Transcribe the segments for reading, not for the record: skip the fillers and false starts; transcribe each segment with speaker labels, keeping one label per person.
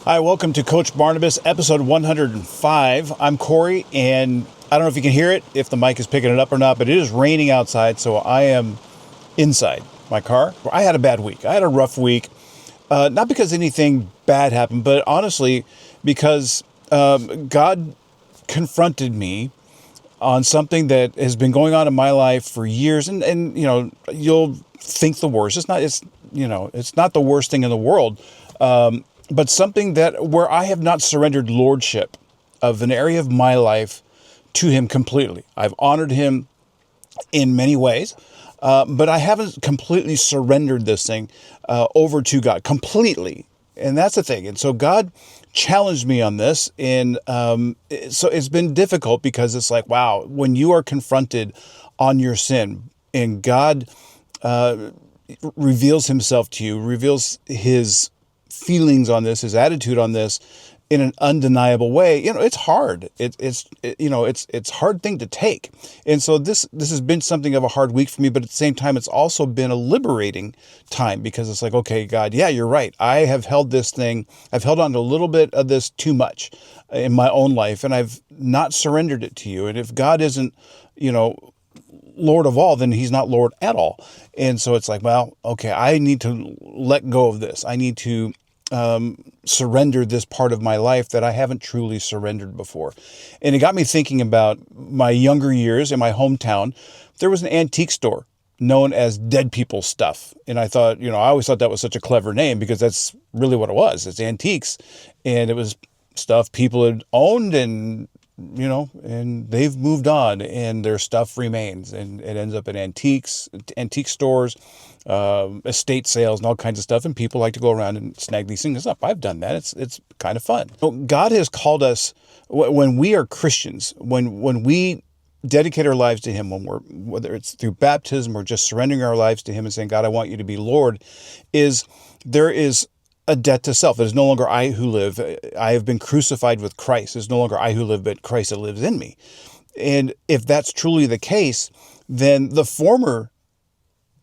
Speaker 1: Hi, welcome to Coach Barnabas, episode 105. I'm Corey, and I don't know if you can hear it, if the mic is picking it up or not, but it is raining outside, so I am inside my car. I had a bad week. I had a rough week, not because anything bad happened, but honestly, because God confronted me on something that has been going on in my life for years, and you'll think the worst. It's not the worst thing in the world. But something that where I have not surrendered lordship of an area of my life to him completely. I've honored him in many ways, but I haven't completely surrendered this thing over to God completely. And that's the thing. And so God challenged me on this. And so it's been difficult because it's like, wow, when you are confronted on your sin and God reveals himself to you, reveals his feelings on this, his attitude on this in an undeniable way, it's hard. It's a hard thing to take. And so this has been something of a hard week for me, but at the same time, it's also been a liberating time because it's like, okay, God, yeah, you're right. I have held this thing. I've held on to a little bit of this too much in my own life, and I've not surrendered it to you. And if God isn't, Lord of all, then he's not Lord at all. And so it's like, well, okay, I need to let go of this. I need to surrender this part of my life that I haven't truly surrendered before. And it got me thinking about my younger years in my hometown. There was an antique store known as Dead People Stuff. And I thought, I always thought that was such a clever name because that's really what it was. It's antiques. And it was stuff people had owned and they've moved on and their stuff remains, and it ends up in antique stores, estate sales and all kinds of stuff. And people like to go around and snag these things up. I've done that. It's kind of fun. So God has called us when we are Christians, when we dedicate our lives to him, whether it's through baptism or just surrendering our lives to him and saying, God, I want you to be Lord, there is a debt to self. It is no longer I who live. I have been crucified with Christ. It is no longer I who live, but Christ that lives in me. And if that's truly the case, then the former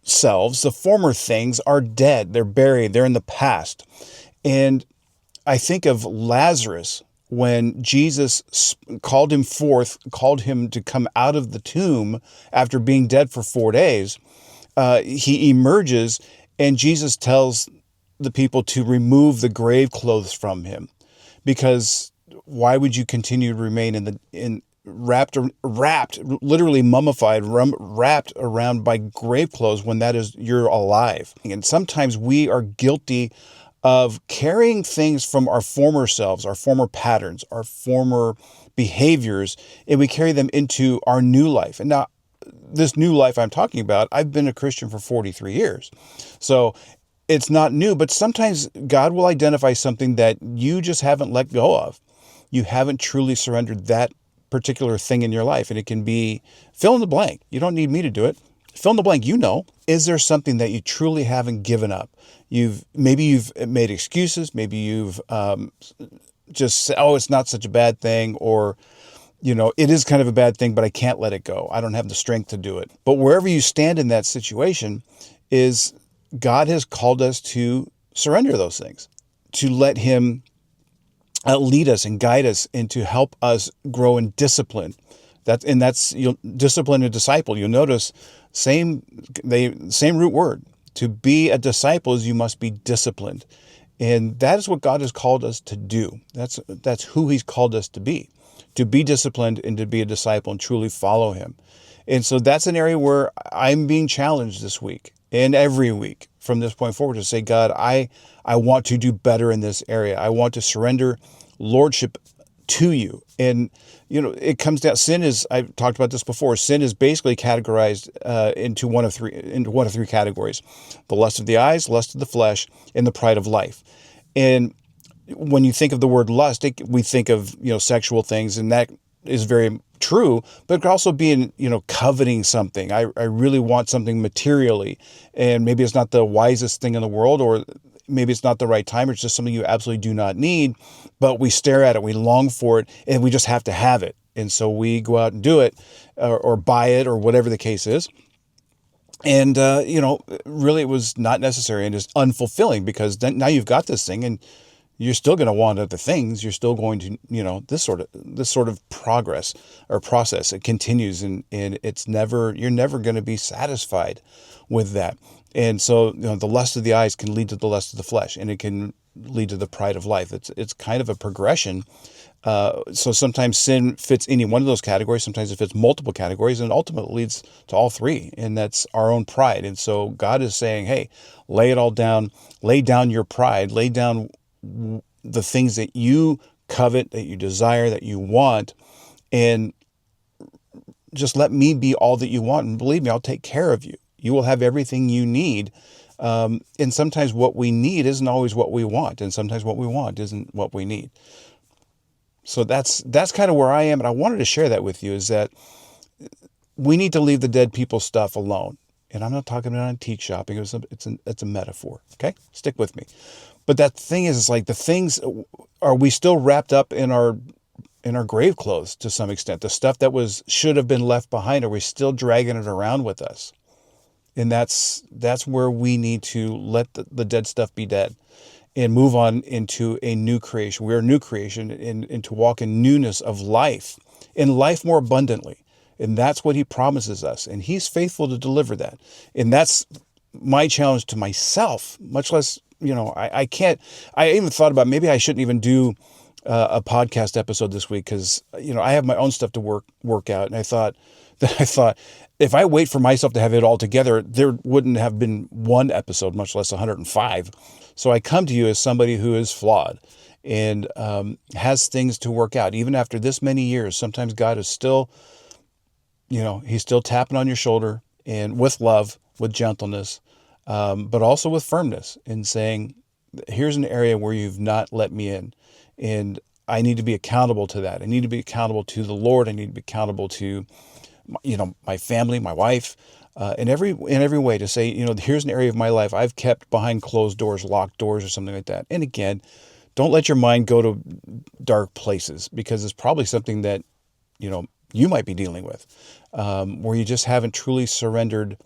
Speaker 1: selves, the former things are dead. They're buried. They're in the past. And I think of Lazarus when Jesus called him forth, called him to come out of the tomb after being dead for 4 days. He emerges and Jesus tells the people to remove the grave clothes from him, because why would you continue to remain wrapped, literally mummified, wrapped around by grave clothes when you're alive? And sometimes we are guilty of carrying things from our former selves, our former patterns, our former behaviors, and we carry them into our new life. And now this new life I'm talking about, I've been a Christian for 43 years. So it's not new, but sometimes God will identify something that you just haven't let go of. You haven't truly surrendered that particular thing in your life. And it can be fill in the blank. You don't need me to do it. Fill in the blank. Is there something that you truly haven't given up? Maybe you've made excuses. Maybe you've just said, oh, it's not such a bad thing, or it is kind of a bad thing, but I can't let it go. I don't have the strength to do it. But wherever you stand in that situation is God has called us to surrender those things, to let him lead us and guide us, and to help us grow in discipline. That's discipline a disciple. You'll notice same root word. To be a disciple is you must be disciplined. And that is what God has called us to do. That's who he's called us to be disciplined and to be a disciple and truly follow him. And so that's an area where I'm being challenged this week and every week from this point forward to say, God, I want to do better in this area. I want to surrender lordship to you. And, it comes down, I've talked about this before, sin is basically categorized into one of three categories: the lust of the eyes, lust of the flesh, and the pride of life. And when you think of the word lust, we think of, sexual things, and that is very true, but it could also be coveting something. I really want something materially, and maybe it's not the wisest thing in the world, or maybe it's not the right time. It's just something you absolutely do not need, but we stare at it, we long for it, and we just have to have it. And so we go out and do it, or buy it, or whatever the case is. And, really it was not necessary and just unfulfilling, because then now you've got this thing and You're still going to want other things. You're still going to, this sort of progress or process. It continues, and you're never going to be satisfied with that. And so, the lust of the eyes can lead to the lust of the flesh, and it can lead to the pride of life. It's kind of a progression. So sometimes sin fits any one of those categories. Sometimes it fits multiple categories, and ultimately leads to all three. And that's our own pride. And so God is saying, hey, lay it all down, lay down your pride, lay down the things that you covet, that you desire, that you want, and just let me be all that you want. And believe me, I'll take care of you. You will have everything you need. And sometimes what we need isn't always what we want. And sometimes what we want isn't what we need. So that's kind of where I am. And I wanted to share that with you, is that we need to leave the dead people stuff alone. And I'm not talking about antique shopping. It's a metaphor. Okay. Stick with me. But that thing is like the things, are we still wrapped up in our grave clothes to some extent? The stuff that should have been left behind, are we still dragging it around with us? And that's where we need to let the dead stuff be dead and move on into a new creation. We're a new creation, and to walk in newness of life, in life more abundantly. And that's what he promises us. And he's faithful to deliver that. And that's my challenge to myself, much less, I even thought about maybe I shouldn't even do a podcast episode this week, because, I have my own stuff to work out. And I thought if I wait for myself to have it all together, there wouldn't have been one episode, much less 105. So I come to you as somebody who is flawed and has things to work out. Even after this many years, sometimes God is still, he's still tapping on your shoulder, and with love, with gentleness, but also with firmness, and saying, here's an area where you've not let me in. And I need to be accountable to that. I need to be accountable to the Lord. I need to be accountable to, my family, my wife, in every way, to say, here's an area of my life I've kept behind closed doors, locked doors, or something like that. And again, don't let your mind go to dark places, because it's probably something that, you might be dealing with, where you just haven't truly surrendered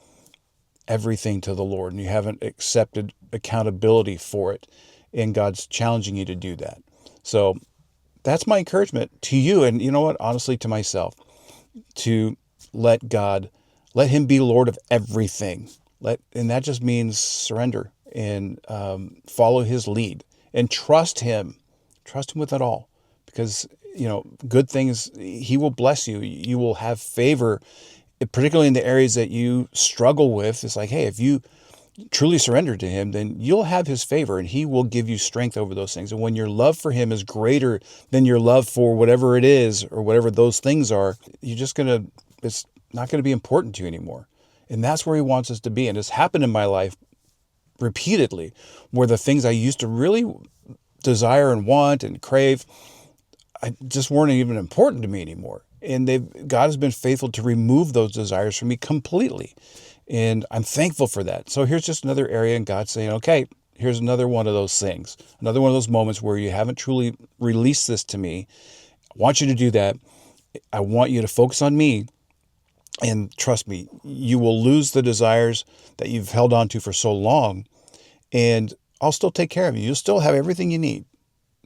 Speaker 1: everything to the Lord, and you haven't accepted accountability for it. And God's challenging you to do that. So that's my encouragement to you. And you know what? Honestly, to myself, to let him be Lord of everything. And that just means surrender and follow his lead and trust him with it all, because, good things, he will bless you. You will have favor, particularly in the areas that you struggle with. It's like, hey, if you truly surrender to him, then you'll have his favor, and he will give you strength over those things. And when your love for him is greater than your love for whatever it is, or whatever those things are, it's not going to be important to you anymore. And that's where he wants us to be. And it's happened in my life repeatedly, where the things I used to really desire and want and crave, I just weren't even important to me anymore. And God has been faithful to remove those desires from me completely. And I'm thankful for that. So here's just another area, and God's saying, okay, here's another one of those things, another one of those moments where you haven't truly released this to me. I want you to do that. I want you to focus on me, and trust me, you will lose the desires that you've held on to for so long, and I'll still take care of you. You'll still have everything you need.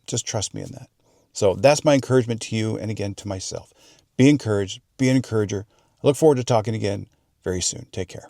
Speaker 1: Just trust me in that. So that's my encouragement to you, and again, to myself. Be encouraged, be an encourager. I look forward to talking again very soon. Take care.